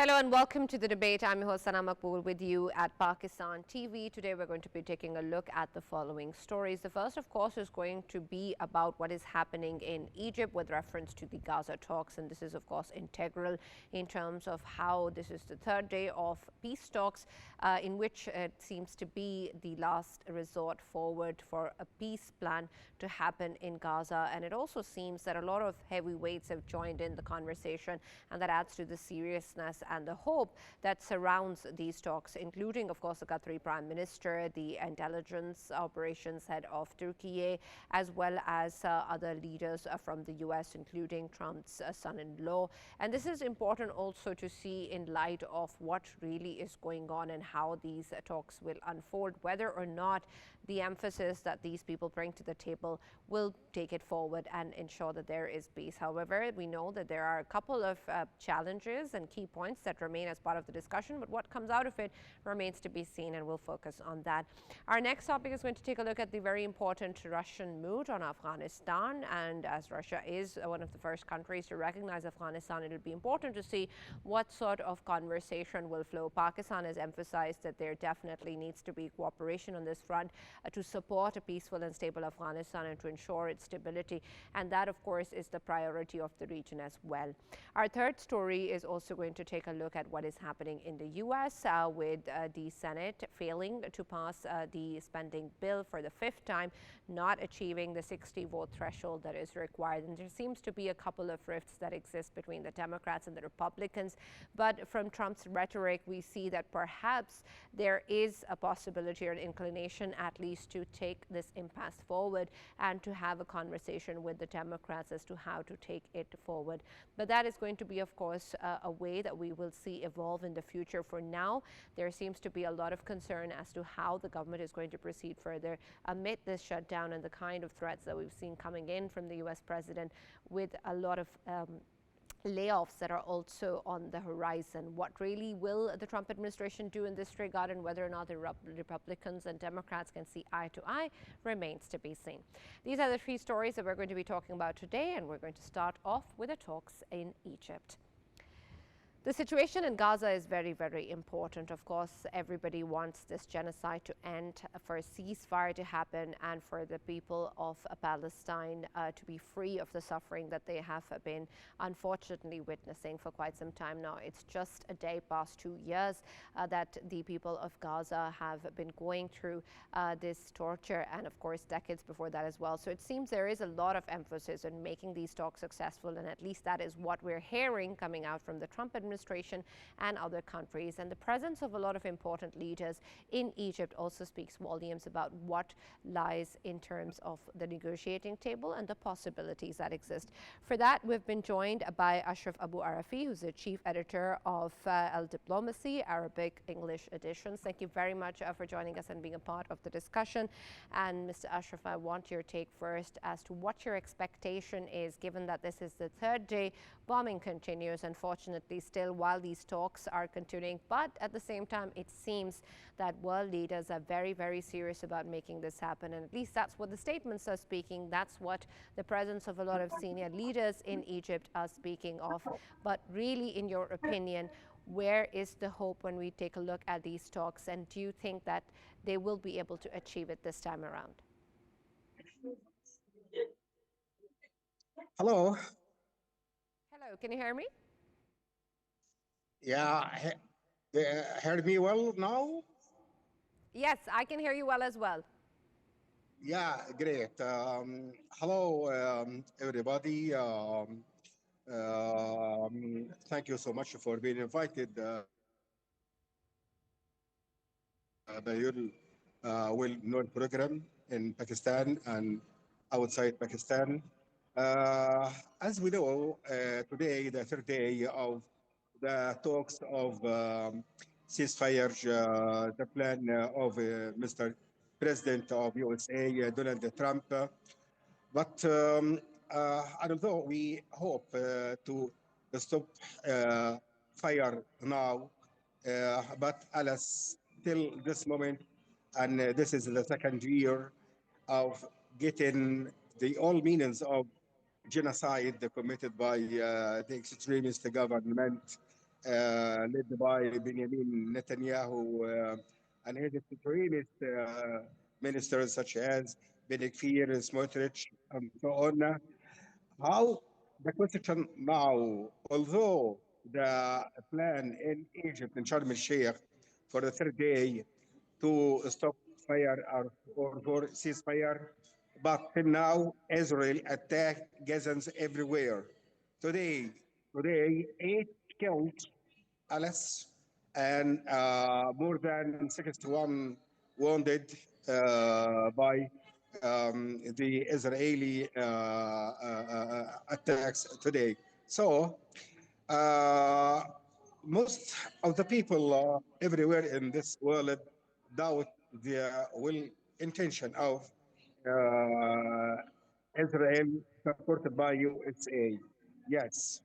Hello and welcome to the debate. I'm your host Sana MAQBOOL with you at Pakistan TV. Today we're going to be taking a look at the following stories. The first, of course, is going to be about what is happening in Egypt with reference to the Gaza talks. And this is, of course, integral in terms of how this is the third day of peace talks in which it seems to be the last resort forward for a peace plan to happen in Gaza. And it also seems that a lot of heavyweights have joined in the conversation, and that adds to the seriousness and the hope that surrounds these talks, including, of course, the Qatari Prime Minister, the intelligence operations head of Turkey, as well as other leaders from the US, including Trump's son-in-law. And this is important also to see in light of what really is going on and how these talks will unfold, whether or not the emphasis that these people bring to the table will take it forward and ensure that there is peace. However, we know that there are a couple of challenges and key points that remain as part of the discussion, but what comes out of it remains to be seen, and we'll focus on that. Our next topic is going to take a look at the very important Russian mood on Afghanistan, and as Russia is one of the first countries to recognize Afghanistan, it will be important to see what sort of conversation will flow. Pakistan has emphasized that there definitely needs to be cooperation on this front to support a peaceful and stable Afghanistan and to ensure its stability, and that, of course, is the priority of the region as well. Our third story is also going to take a look at what is happening in the US with the Senate failing to pass the spending bill for the fifth time, not achieving the 60-vote threshold that is required. And there seems to be a couple of rifts that exist between the Democrats and the Republicans. But from Trump's rhetoric, we see that perhaps there is a possibility or an inclination at least to take this impasse forward and to have a conversation with the Democrats as to how to take it forward. But that is going to be, of course, a way that we will see evolve in the future. For now, there seems to be a lot of concern as to how the government is going to proceed further amid this shutdown and the kind of threats that we've seen coming in from the US president, with a lot of layoffs that are also on the horizon. What really will the Trump administration do in this regard, and whether or not the Republicans and Democrats can see eye to eye, remains to be seen. These are the three stories that we're going to be talking about today, and we're going to start off with the talks in Egypt. The situation in Gaza is very, very important. Of course, everybody wants this genocide to end, for a ceasefire to happen, and for the people of Palestine to be free of the suffering that they have been unfortunately witnessing for quite some time now. It's just a day past 2 years that the people of Gaza have been going through this torture, and of course decades before that as well. So it seems there is a lot of emphasis on making these talks successful, and at least that is what we're hearing coming out from the Trump administration and other countries. And the presence of a lot of important leaders in Egypt also speaks volumes about what lies in terms of the negotiating table and the possibilities that exist. For that, we've been joined by ASHRAF ABOARAFE, who's the chief editor of El Diplomacy, Arabic English editions. Thank you very much for joining us and being a part of the discussion. And Mr. ASHRAF, I want your take first as to what your expectation is, given that this is the third day bombing continues, unfortunately, still while these talks are continuing. But at the same time, it seems that world leaders are very, very serious about making this happen. And at least that's what the statements are speaking. That's what the presence of a lot of senior leaders in Egypt are speaking of. But really, in your opinion, where is the hope when we take a look at these talks? And do you think that they will be able to achieve it this time around? Hello. Hello, can you hear me? Yeah, heard me well now? Yes, I can hear you well as well. Yeah, great. Hello, everybody. Thank you so much for being invited. The well-known program in Pakistan and outside Pakistan. As we know, today, the third day of the talks of ceasefire, the plan of Mr. President of USA, Donald Trump. But and although we hope to stop fire now, but alas, till this moment, and this is the second year of getting the all meanings of genocide committed by the extremist government led by Benjamin Netanyahu and his extremist ministers such as Ben-Gvir, Smotrich, and so on. How the question now, although the plan in Egypt, in Sharm el-Sheikh, for the third day to stop fire or for ceasefire, but till now, Israel attacked Gazans everywhere. Today, today, 8 killed, Alice, and more than 61 wounded by the Israeli attacks today. So, uh, most of the people everywhere in this world doubt the will intention of uh, Israel supported by USA. Yes.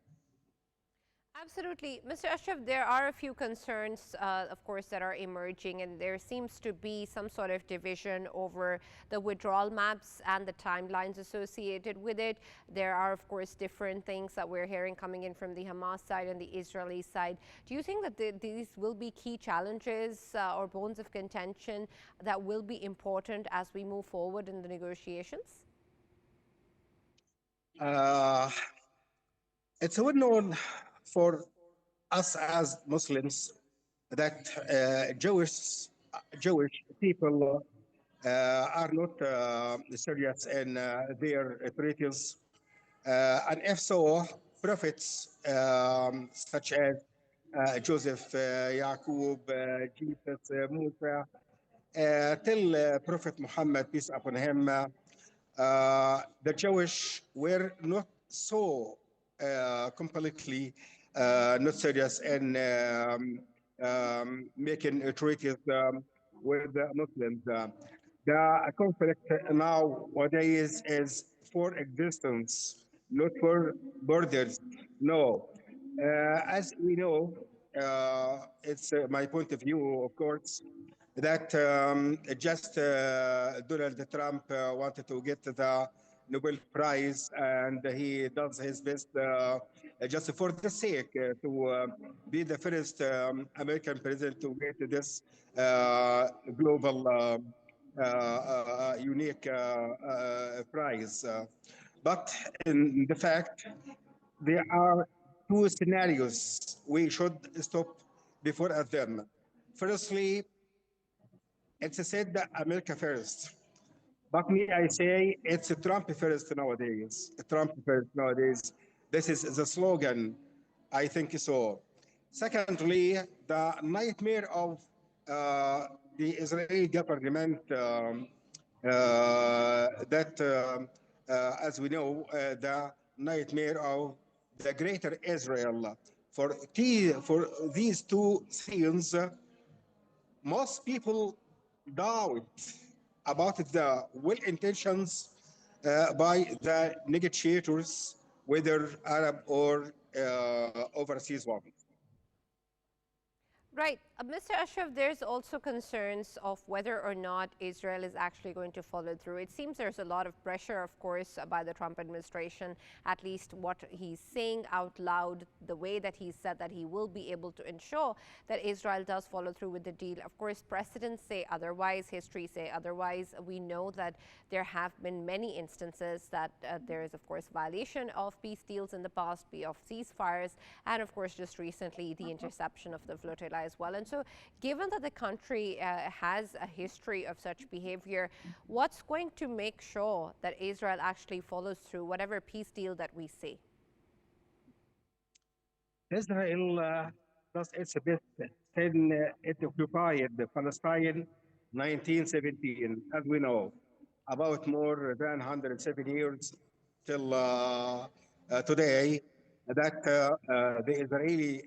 Absolutely. Mr. Ashraf, there are a few concerns, of course, that are emerging, and there seems to be some sort of division over the withdrawal maps and the timelines associated with it. There are, of course, different things that we're hearing coming in from the Hamas side and the Israeli side. Do you think that these will be key challenges or bones of contention that will be important as we move forward in the negotiations? Uh, it's well known for us as Muslims that Jewish people are not serious in their treaties. And if so, prophets such as Joseph, Yaqub, Jesus, Musa, till Prophet Muhammad, peace upon him, the Jewish were not so completely not serious in making treaties with the Muslims. The conflict nowadays is for existence, not for borders. No. As we know, it's my point of view, of course, that just Donald Trump wanted to get the Nobel Prize, and he does his best just for the sake to be the first American president to get this global unique prize. But in the fact, there are two scenarios we should stop before at them. Firstly, it's said that America first. But me, I say it's Trump first nowadays. Trump first nowadays. This is the slogan. I think so. Secondly, the nightmare of the Israeli government that, as we know, the nightmare of the greater Israel. For these two things, most people doubt about the well intentions by the negotiators, whether Arab or overseas ones. Right. Mr. Ashraf, there's also concerns of whether or not Israel is actually going to follow through. It seems there's a lot of pressure, of course, by the Trump administration, at least what he's saying out loud, the way that he said that he will be able to ensure that Israel does follow through with the deal. Of course, precedents say otherwise, history say otherwise. We know that there have been many instances that there is, of course, violation of peace deals in the past, of ceasefires, and of course, just recently, the interception of the flotilla as well. And so given that the country has a history of such behavior, what's going to make sure that Israel actually follows through whatever peace deal that we see? Israel does its best since it occupied Palestine 1917, as we know, about more than 107 years till today, that the Israeli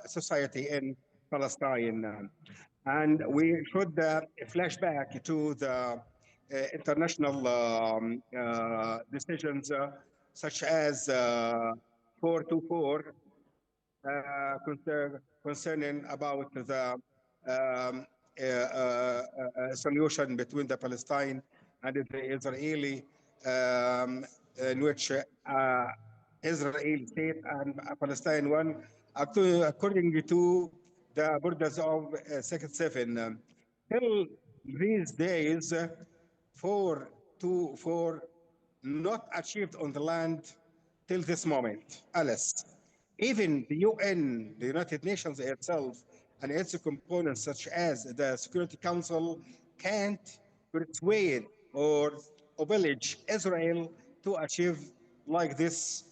society in Palestine. And we should flash back to the international decisions such as 424 concerning about the solution between the Palestine and the Israeli, in which Israel state and Palestine one according to the borders of Second 7. Till these days, for not achieved on the land till this moment, Alice. Even the UN, the United Nations itself, and its components such as the Security Council can't persuade or oblige Israel to achieve like this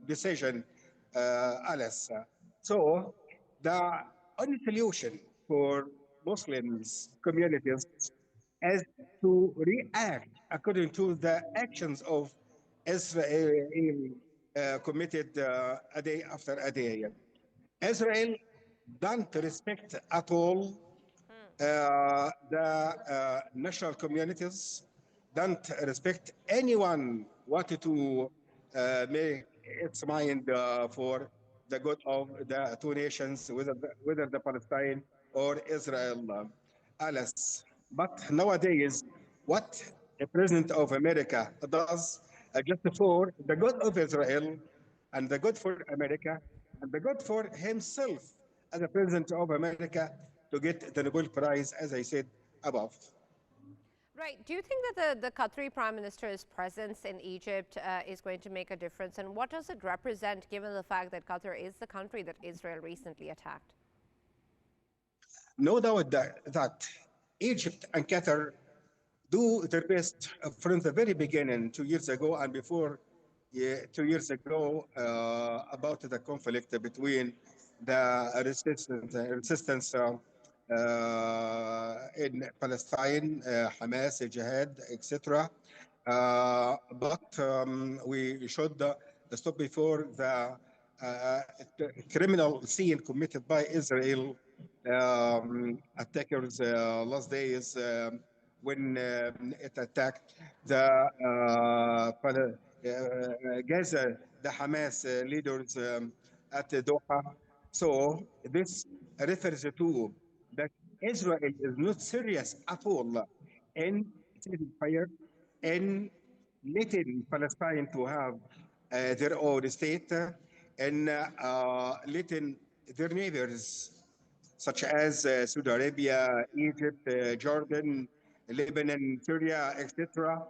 decision, Alice. So the only solution for Muslims communities is to react according to the actions of Israel committed a day after a day. Israel don't respect at all the national communities, don't respect anyone wanted to make its mind for the good of the two nations, whether the Palestine or Israel. Alice. But nowadays, what the President of America does just for the good of Israel and the good for America and the good for himself as a President of America to get the Nobel Prize, as I said above. Right. Do you think that the Qatari Prime Minister's presence in Egypt is going to make a difference? And what does it represent, given the fact that Qatar is the country that Israel recently attacked? No doubt that Egypt and Qatar do their best from the very beginning 2 years ago and before 2 years ago about the conflict between the resistance in Palestine, Hamas, Jihad, etc. But we should stop before the criminal scene committed by Israel attackers last days when it attacked the Gaza, the Hamas leaders at Doha. So this refers to that Israel is not serious at all in ceasing fire, in letting Palestine to have their own state, and letting their neighbors such as Saudi Arabia, Egypt, Jordan, Lebanon, Syria, etc.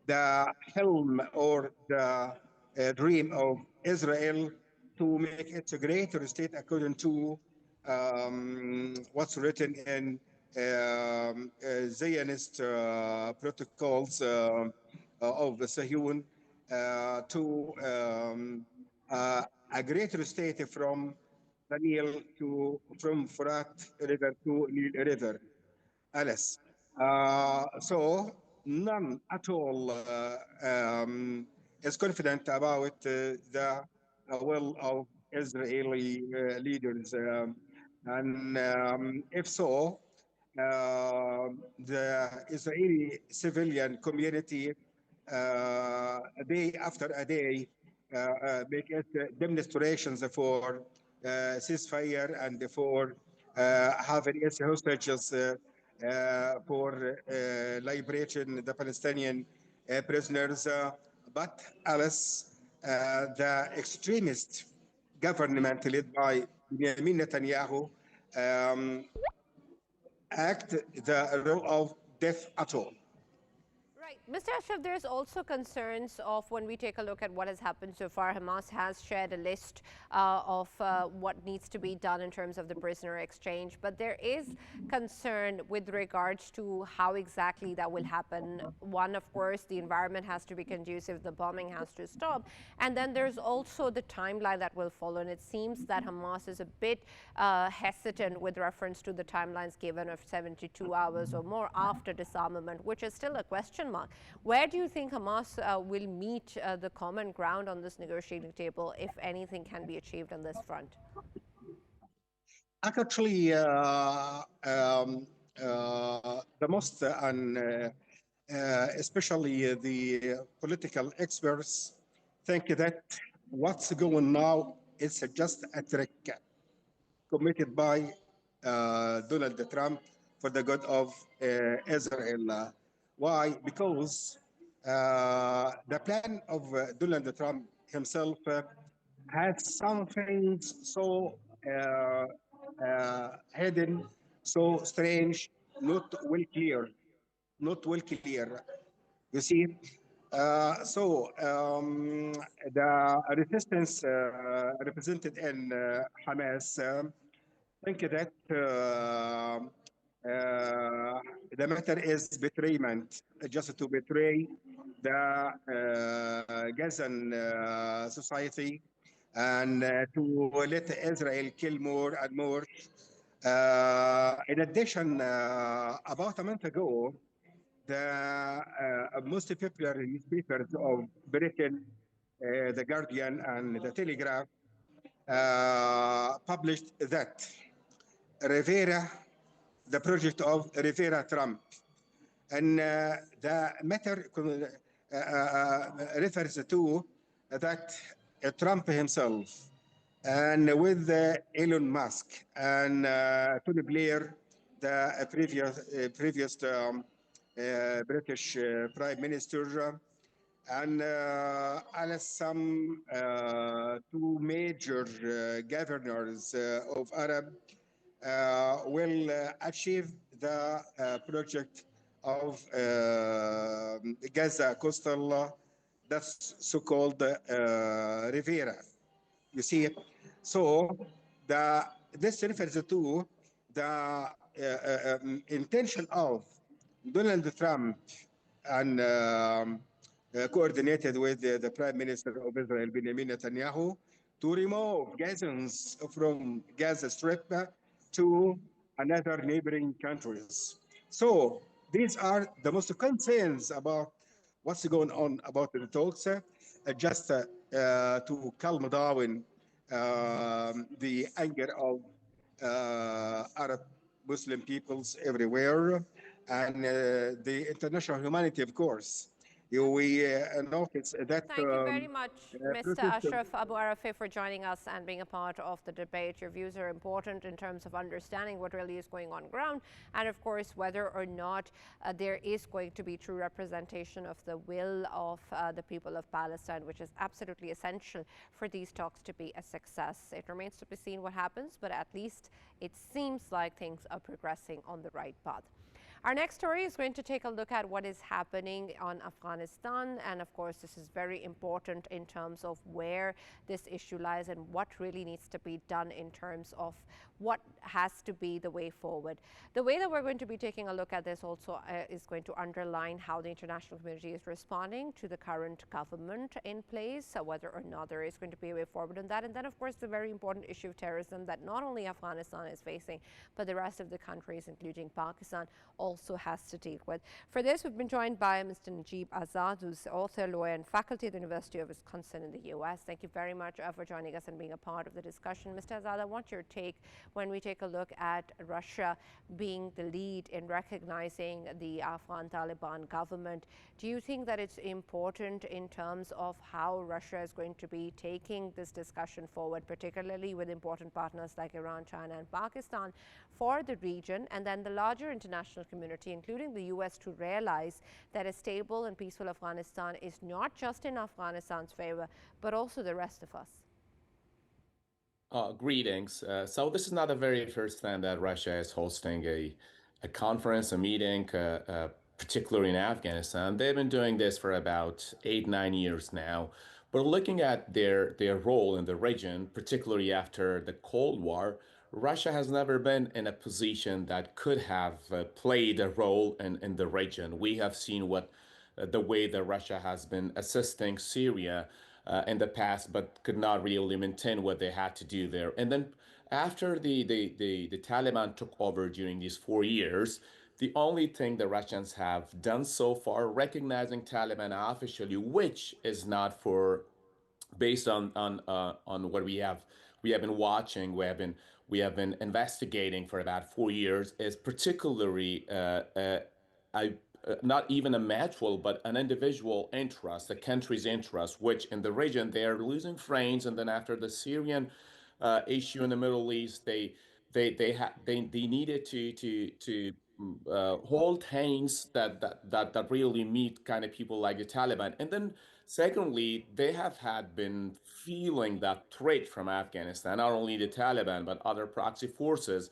The helm or the dream of Israel to make it a greater state according to what's written in Zionist protocols of the Sahun to a greater state from the Nile from Furat River to Nile River, Alice. So none at all is confident about the will of Israeli leaders. And if so, the Israeli civilian community, day after a day, make it demonstrations for ceasefire and for having its hostages for liberating the Palestinian prisoners. But Alice, the extremist government led by Benjamin Netanyahu act the role of death at all. Right. Mr. Ashraf, there's also concerns of when we take a look at what has happened so far. Hamas has shared a list of what needs to be done in terms of the prisoner exchange. But there is concern with regards to how exactly that will happen. One, of course, the environment has to be conducive, the bombing has to stop. And then there's also the timeline that will follow. And it seems that Hamas is a bit hesitant with reference to the timelines given of 72 hours or more after disarmament, which is still a question mark. Where do you think Hamas will meet the common ground on this negotiating table, if anything can be achieved on this front? Actually, the most especially the political experts think that what's going now is just a trick committed by Donald Trump for the good of Israel. Why? Because the plan of Donald Trump himself had something so hidden, so strange, not well clear, not well clear. You see, the resistance represented in Hamas think that the matter is betrayment, just to betray the Gazan society and to let Israel kill more and more. In addition, about a month ago, the most popular newspapers of Britain, The Guardian and The Telegraph, published that Rivera, the project of Rivera Trump, and the matter refers to that Trump himself and with Elon Musk and Tony Blair, the previous British Prime Minister, and some two major governors of Arab will achieve the project of Gaza coastal, that's so-called Rivera. You see it? So this refers to the intention of Donald Trump and coordinated with the Prime Minister of Israel, Benjamin Netanyahu, to remove Gazans from Gaza Strip to another neighboring countries. So these are the most concerns about what's going on about the talks, just to calm down the anger of Arab Muslim peoples everywhere and the international humanity, of course. We notice that Thank you very much, Mr. protest. Ashraf ABOARAFE, for joining us and being a part of the debate. Your views are important in terms of understanding what really is going on ground, and of course, whether or not there is going to be true representation of the will of the people of Palestine, which is absolutely essential for these talks to be a success. It remains to be seen what happens, but at least it seems like things are progressing on the right path. Our next story is going to take a look at what is happening on Afghanistan, and of course this is very important in terms of where this issue lies and what really needs to be done in terms of what has to be the way forward. The way that we're going to be taking a look at this also is going to underline how the international community is responding to the current government in place, whether or not there is going to be a way forward on that. And then of course the very important issue of terrorism that not only Afghanistan is facing, but the rest of the countries, including Pakistan, also has to deal with. For this, we've been joined by Mr. Najib Azad, who's author, lawyer, and faculty at the University of Wisconsin in the US. Thank you very much for joining us and being a part of the discussion. Mr. Azad, I want your take when we take a look at Russia being the lead in recognizing the Afghan Taliban government. Do you think that it's important in terms of how Russia is going to be taking this discussion forward, particularly with important partners like Iran, China, and Pakistan for the region, and then the larger international community, including the US, to realize that a stable and peaceful Afghanistan is not just in Afghanistan's favor, but also the rest of us? Greetings. So this is not the very first time that Russia is hosting a conference, a meeting, particularly in Afghanistan. They've been doing this for about 8, 9 years now. But looking at their role in the region, particularly after the Cold War, Russia has never been in a position that could have played a role in the region. We have seen what the way that Russia has been assisting Syria in the past, but could not really maintain what they had to do there. And then after the Taliban took over during these 4 years, the only thing the Russians have done so far, recognizing Taliban officially, which is not for based on what we have been watching, we have been investigating for about 4 years, is particularly not even a mutual, but an individual interest, a country's interest, which in the region they are losing friends, and then after the Syrian issue in the Middle East, they needed to hold hands that really meet kind of people like the Taliban, and then Secondly, they have had been feeling that threat from Afghanistan, not only the Taliban, but other proxy forces,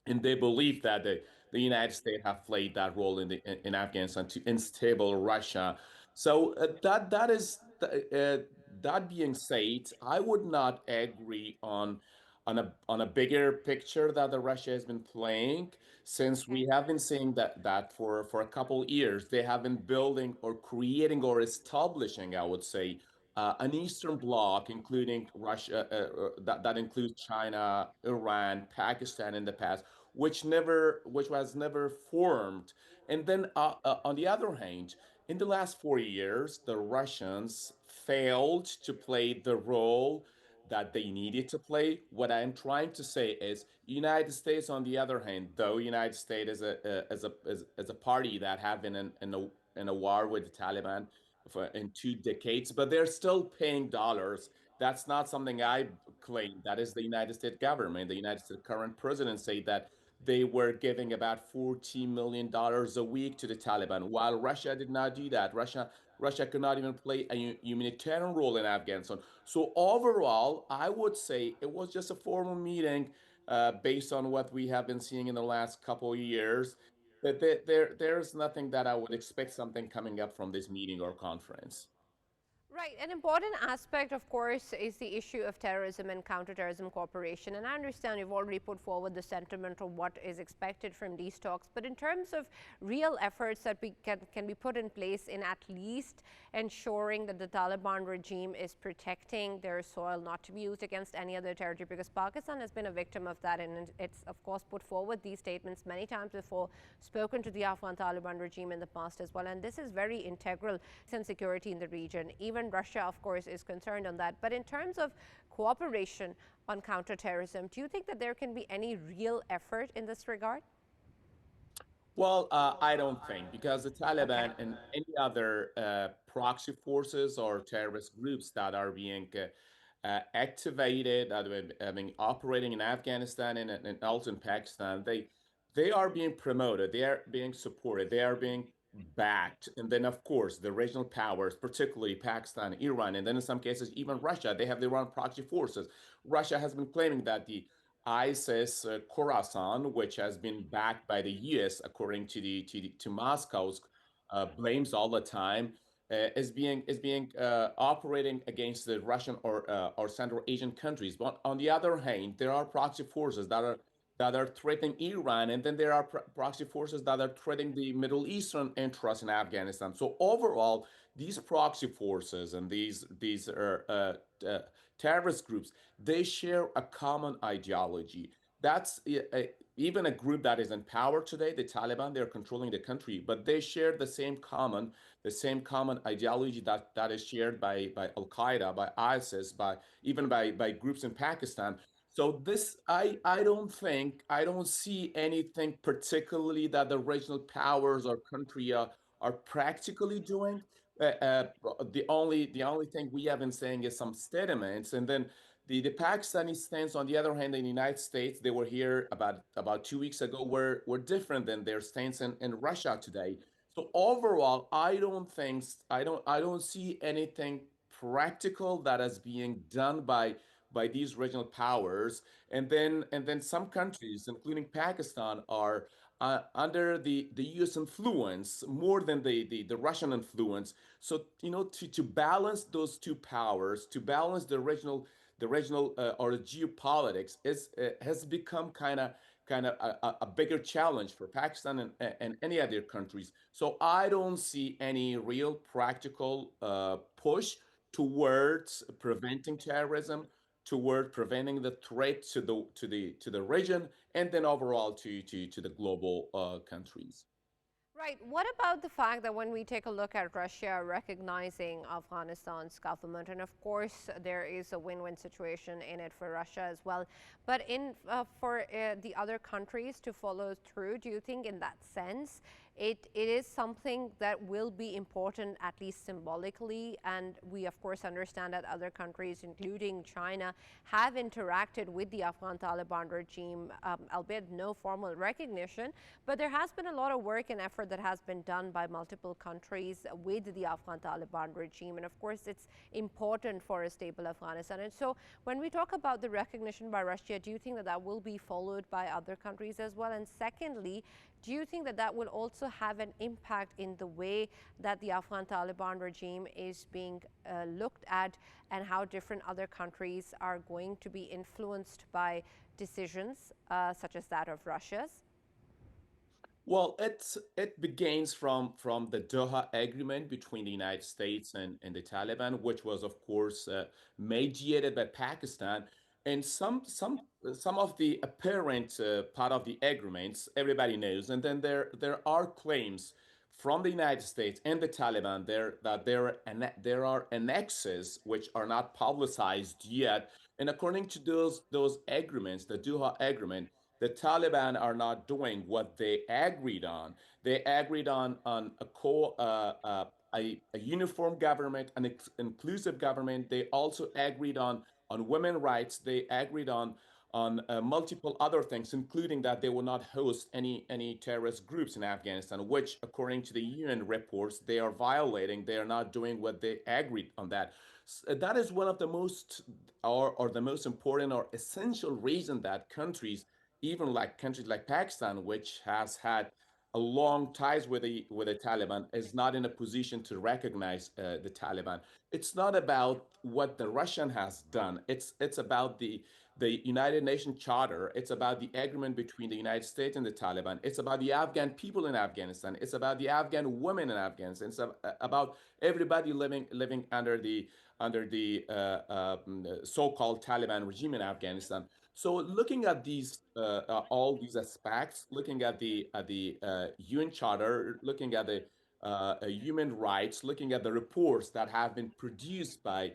and they believe that the United States have played that role in Afghanistan to unstable Russia. So that being said, I would not agree on a bigger picture that the Russia has been playing, since Okay. we have been seeing that for a couple of years they have been building or creating or establishing, I would say, an Eastern Bloc, including Russia, that includes China, Iran, Pakistan in the past, which was never formed. And then on the other hand, in the last 4 years, the Russians failed to play the role that they needed to play. What I'm trying to say is, United States, on the other hand, though United States is as a party that have been in a war with the Taliban in 2 decades, but they're still paying dollars. That's not something I claim. That is the United States government. The United States current president say that they were giving about $40 million a week to the Taliban, while Russia did not do that. Russia could not even play a humanitarian role in Afghanistan. So overall, I would say it was just a formal meeting based on what we have been seeing in the last couple of years. But there's nothing that I would expect something coming up from this meeting or conference. Right. An important aspect, of course, is the issue of terrorism and counterterrorism cooperation. And I understand you've already put forward the sentiment of what is expected from these talks. But in terms of real efforts that can be put in place in at least ensuring that the Taliban regime is protecting their soil not to be used against any other territory, because Pakistan has been a victim of that. And it's, of course, put forward these statements many times before, spoken to the Afghan Taliban regime in the past as well. And this is very integral to security in the region. Even Russia, of course, is concerned on that. But in terms of cooperation on counterterrorism, do you think that there can be any real effort in this regard? Well, I don't think, because the Okay. Taliban and any other proxy forces or terrorist groups that are being activated, that have been operating in Afghanistan and also in Pakistan, they are being promoted, they are being supported, they are being backed. And then, of course, the regional powers, particularly Pakistan, Iran, and then in some cases even Russia, they have their own proxy forces. Russia has been claiming that the ISIS Khorasan, which has been backed by the U.S. according to Moscow's blames all the time, is being operating against the Russian or Central Asian countries. But on the other hand, there are proxy forces that are threatening Iran, and then there are proxy forces that are threatening the Middle Eastern interests in Afghanistan. So overall, these proxy forces and these terrorist groups, they share a common ideology. That's even a group that is in power today, the Taliban. They're controlling the country, but they share the same common ideology that is shared by Al Qaeda, by ISIS, by groups in Pakistan. So this, I don't see anything particularly that the regional powers or country are practically doing. The only thing we have been saying is some statements, and then the Pakistani stance, on the other hand, in the United States, they were here about 2 weeks ago, were different than their stance in Russia today. So overall, I don't see anything practical that is being done by these regional powers. And then some countries, including Pakistan, are under the U.S. influence more than the Russian influence. So to balance those two powers, to balance the regional or the geopolitics has become kind of a bigger challenge for Pakistan and any other countries. So I don't see any real practical push towards preventing terrorism, toward preventing the threat to the region, and then overall to the global countries. Right. What about the fact that when we take a look at Russia recognizing Afghanistan's government, and of course there is a win-win situation in it for Russia as well, but for the other countries to follow through, do you think in that sense it is something that will be important, at least symbolically. And we, of course, understand that other countries, including China, have interacted with the Afghan Taliban regime, albeit no formal recognition. But there has been a lot of work and effort that has been done by multiple countries with the Afghan Taliban regime. And of course, it's important for a stable Afghanistan. And so when we talk about the recognition by Russia, do you think that that will be followed by other countries as well? And secondly, do you think that that will also have an impact in the way that the Afghan Taliban regime is being looked at, and how different other countries are going to be influenced by decisions such as that of Russia's? Well, it begins from the Doha Agreement between the United States and the Taliban, which was, of course, mediated by Pakistan, and some of the apparent part of the agreements everybody knows, and then there are claims from the United States and the Taliban there are annexes which are not publicized yet, and according to those agreements, the Doha Agreement, the Taliban are not doing what they agreed on. They agreed on a uniform government, an inclusive government. They also agreed on women rights. They agreed on multiple other things, including that they will not host any terrorist groups in Afghanistan, which, according to the UN reports, they are violating. They are not doing what they agreed on that. That is one of the most or the most important or essential reason that countries, even like countries like Pakistan, which has had a long ties with the Taliban, is not in a position to recognize the Taliban. It's not about what the Russian has done. It's about the United Nations Charter. It's about the agreement between the United States and the Taliban. It's about the Afghan people in Afghanistan. It's about the Afghan women in Afghanistan. It's about everybody living under the so-called Taliban regime in Afghanistan. So looking at these all these aspects, looking at the UN Charter, looking at the human rights, looking at the reports that have been produced by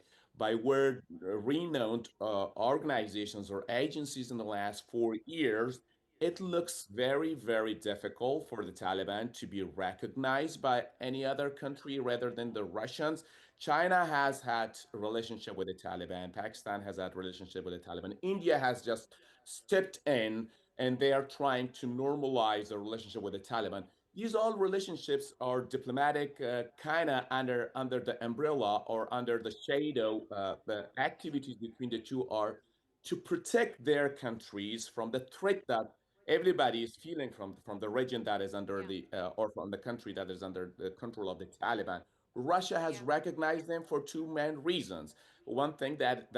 world renowned organizations or agencies in the last 4 years, it looks very, very difficult for the Taliban to be recognized by any other country rather than the Russians. China has had a relationship with the Taliban. Pakistan has had a relationship with the Taliban. India has just stepped in and they are trying to normalize the relationship with the Taliban. These all relationships are diplomatic, kind of under the umbrella or under the shadow. The activities between the two are to protect their countries from the threat that everybody is feeling from the region that is under Yeah, the or from the country that is under the control of the Taliban. Russia has yeah, recognized them for two main reasons. One thing that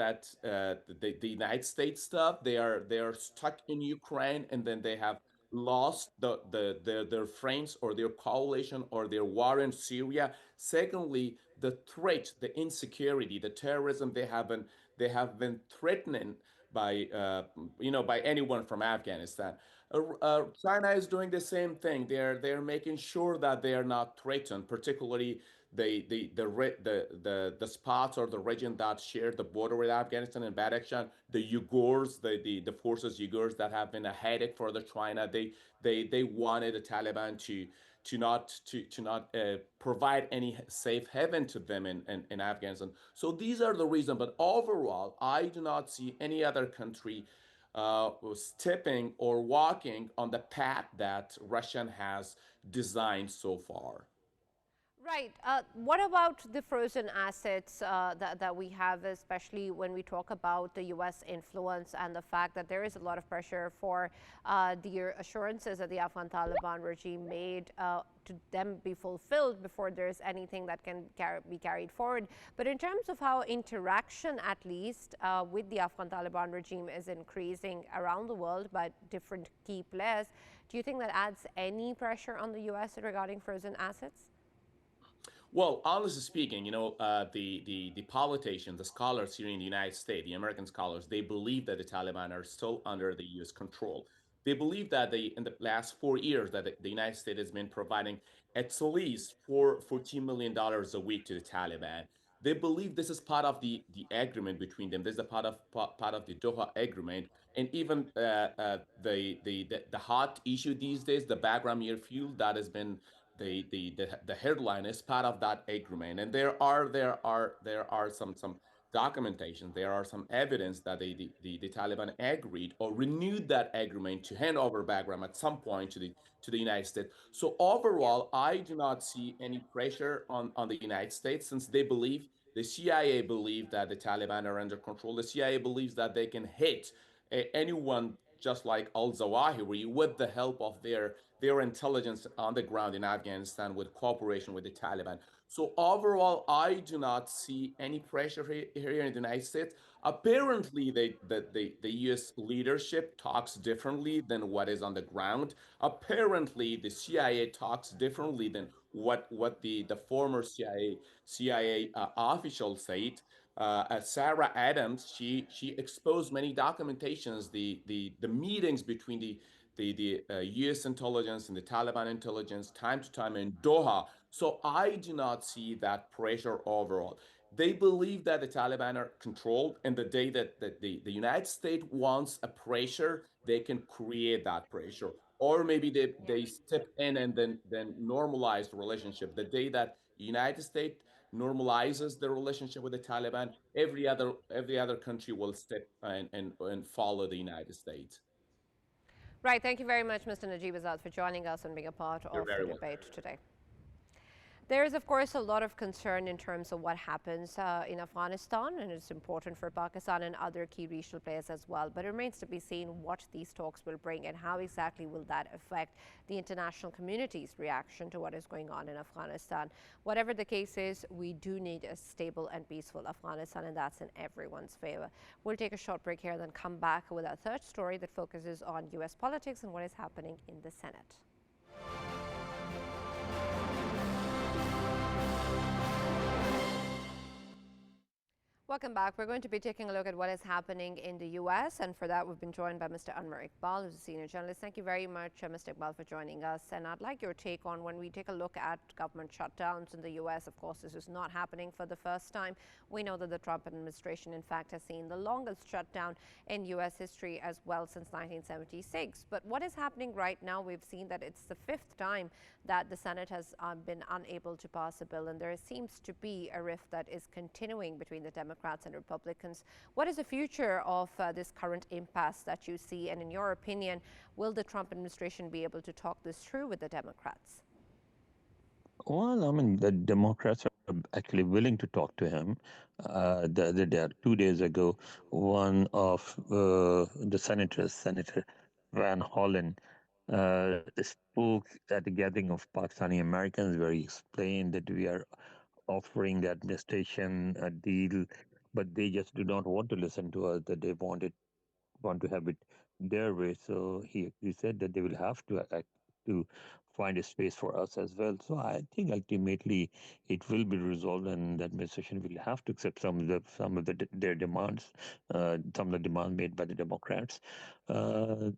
the United States stuff, they are stuck in Ukraine, and then they have lost their friends or their coalition or their war in Syria. Secondly, the threat, the insecurity, the terrorism they have been threatening by by anyone from Afghanistan. China is doing the same thing. They're making sure that they are not threatened, particularly the spots or the region that share the border with Afghanistan and Badakhshan, the Uyghurs, the forces Uyghurs that have been a headache for the China. They wanted the Taliban to not provide any safe haven to them in Afghanistan. So these are the reasons. But overall, I do not see any other country stepping or walking on the path that Russian has designed so far. right. What about the frozen assets that we have, especially when we talk about the U.S. influence and the fact that there is a lot of pressure for the assurances that the Afghan Taliban regime made to them be fulfilled before there's anything that can be carried forward. But in terms of how interaction, at least, with the Afghan Taliban regime is increasing around the world by different key players, do you think that adds any pressure on the U.S. regarding frozen assets? Well, honestly speaking, the politicians, the scholars here in the United States, the American scholars, they believe that the Taliban are still under the U.S. control. They believe that in the last 4 years that the United States has been providing at least $14 million a week to the Taliban. They believe this is part of the agreement between them. This is a part of the Doha agreement, and even the hot issue these days, the background air fuel, that has been the headline is part of that agreement. And there are some documentation, there are some evidence that the Taliban agreed or renewed that agreement to hand over Bagram at some point to the United States. So overall, I do not see any pressure on the United States, since they believe, the CIA believe that the Taliban are under control. The CIA believes that they can hit anyone just like al-Zawahiri with the help of their intelligence on the ground in Afghanistan with cooperation with the Taliban. So overall, I do not see any pressure here in the United States. Apparently, the U.S. leadership talks differently than what is on the ground. Apparently, the CIA talks differently than what the former CIA official said. Sarah Adams, she exposed many documentations, the meetings between the U.S. intelligence and the Taliban intelligence time to time in Doha. So I do not see that pressure overall. They believe that the Taliban are controlled, and the day that the United States wants a pressure, they can create that pressure. Or maybe Yeah. they step in and then normalize the relationship. The day that the United States normalizes the relationship with the Taliban, every other country will step and follow the United States. Right. Thank you very much, Mr. Najib Azad, for joining us and being a part You're of the very welcome. debate today. There is, of course, a lot of concern in terms of what happens in Afghanistan, and it's important for Pakistan and other key regional players as well. But it remains to be seen what these talks will bring and how exactly will that affect the international community's reaction to what is going on in Afghanistan. Whatever the case is, we do need a stable and peaceful Afghanistan, and that's in everyone's favor. We'll take a short break here and then come back with our third story that focuses on U.S. politics and what is happening in the Senate. Welcome back. We're going to be taking a look at what is happening in the U.S. And for that, we've been joined by Mr. ANWAR IQBAL, who's a senior journalist. Thank you very much, Mr. IQBAL, for joining us. And I'd like your take on when we take a look at government shutdowns in the U.S. Of course, this is not happening for the first time. We know that the Trump administration, in fact, has seen the longest shutdown in U.S. history as well since 1976. But what is happening right now, we've seen that it's the fifth time that the Senate has been unable to pass a bill. And there seems to be a rift that is continuing between the Democrats and Republicans. What is the future of this current impasse that you see? And in your opinion, will the Trump administration be able to talk this through with the Democrats? Well, I mean, the Democrats are actually willing to talk to him. The other day, 2 days ago, one of the senators, Senator Van Hollen, spoke at a gathering of Pakistani Americans where he explained that we are offering the administration a deal, but they just do not want to listen to us, that they want to have it their way. So he said that they will have to act to find a space for us as well. So I think ultimately it will be resolved, and the administration will have to accept their demands, some of the demands made by the Democrats, and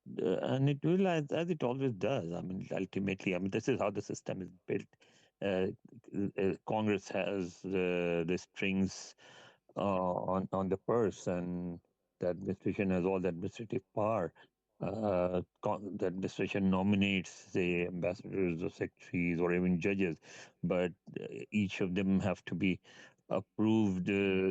it will, as it always does. I mean, ultimately, I mean, this is how the system is built. Congress has the strings on the purse, and the administration has all the administrative power. The administration nominates the ambassadors or secretaries or even judges, but each of them have to be approved.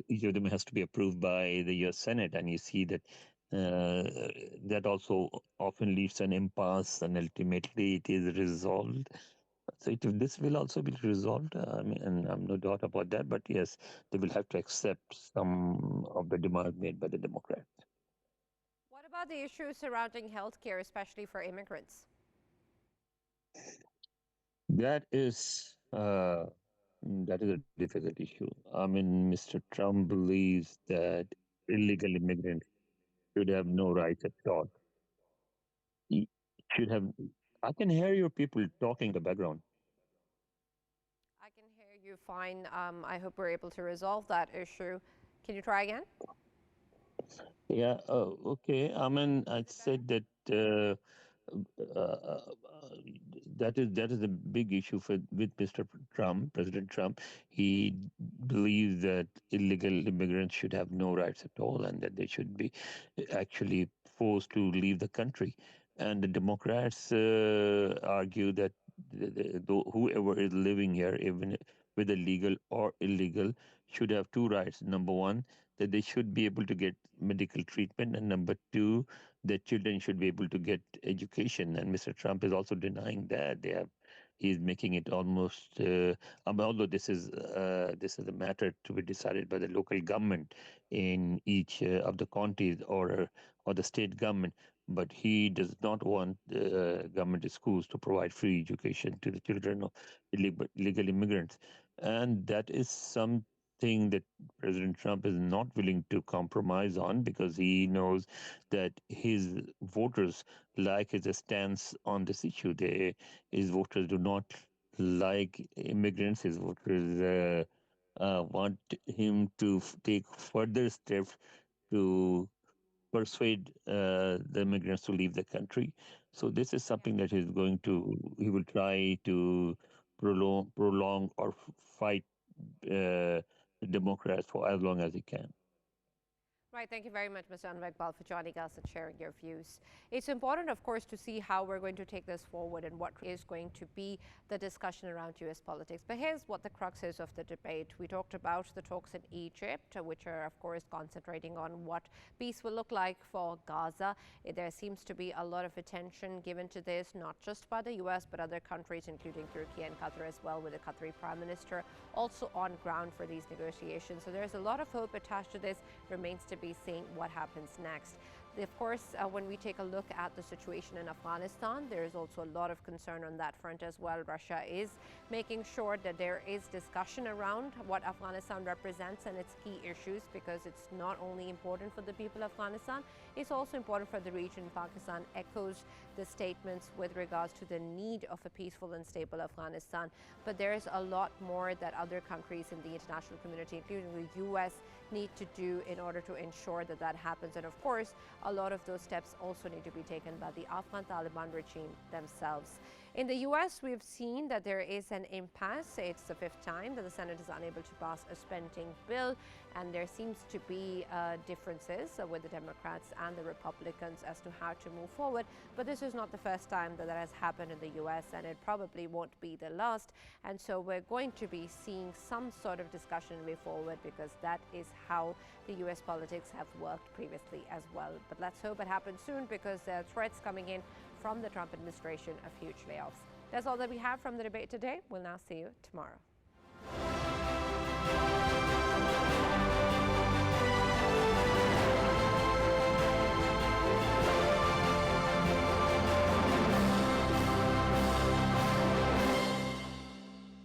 Each of them has to be approved by the U.S. Senate, and you see that that also often leaves an impasse, and ultimately it is resolved. So this will also be resolved. I mean, and I'm no doubt about that. But yes, they will have to accept some of the demands made by the Democrats. What about the issues surrounding healthcare, especially for immigrants? That is a difficult issue. I mean, Mr. Trump believes that illegal immigrants should have no rights at all. He should have. I can hear your people talking in the background. I can hear you fine. I hope we're able to resolve that issue. Can you try again? Yeah. Oh, okay. I mean, I said that that is a big issue with Mr. Trump, President Trump. He believes that illegal immigrants should have no rights at all, and that they should be actually forced to leave the country. And the Democrats argue that whoever is living here, even whether legal or illegal, should have two rights. Number one, that they should be able to get medical treatment, and number two, that children should be able to get education. And Mr. Trump is also denying that. He's making it almost, although this is a matter to be decided by the local government in each of the counties or the state government. But he does not want government schools to provide free education to the children of illegal immigrants. And that is something that President Trump is not willing to compromise on, because he knows that his voters like his stance on this issue. His voters do not like immigrants. His voters want him to take further steps to persuade the immigrants to leave the country. So this is something that he will try to prolong or fight the Democrats for as long as he can. Right, thank you very much, Mr. IQBAL, for joining us and sharing your views. It's important, of course, to see how we're going to take this forward and what is going to be the discussion around U.S. politics. But here's what the crux is of the debate. We talked about the talks in Egypt, which are, of course, concentrating on what peace will look like for Gaza. There seems to be a lot of attention given to this, not just by the U.S., but other countries, including Turkey and Qatar as well, with the Qatari Prime Minister also on ground for these negotiations. So there's a lot of hope attached to this. Remains to be seeing what happens next. Of course, when we take a look at the situation in Afghanistan, there is also a lot of concern on that front as well. Russia is making sure that there is discussion around what Afghanistan represents and its key issues, because it's not only important for the people of Afghanistan, it's also important for the region. Pakistan echoes the statements with regards to the need of a peaceful and stable Afghanistan. But there is a lot more that other countries in the international community, including the U.S., need to do in order to ensure that that happens. And of course, a lot of those steps also need to be taken by the Afghan Taliban regime themselves. In the U.S., we've seen that there is an impasse. It's the fifth time that the Senate is unable to pass a spending bill, and there seems to be differences with the Democrats and the Republicans as to how to move forward. But this is not the first time that has happened in the U.S., and it probably won't be the last. And so we're going to be seeing some sort of discussion way forward, because that is how the U.S. politics have worked previously as well. But let's hope it happens soon, because there are threats coming in from the Trump administration of huge layoffs. That's all that we have from the debate today. We'll now see you tomorrow.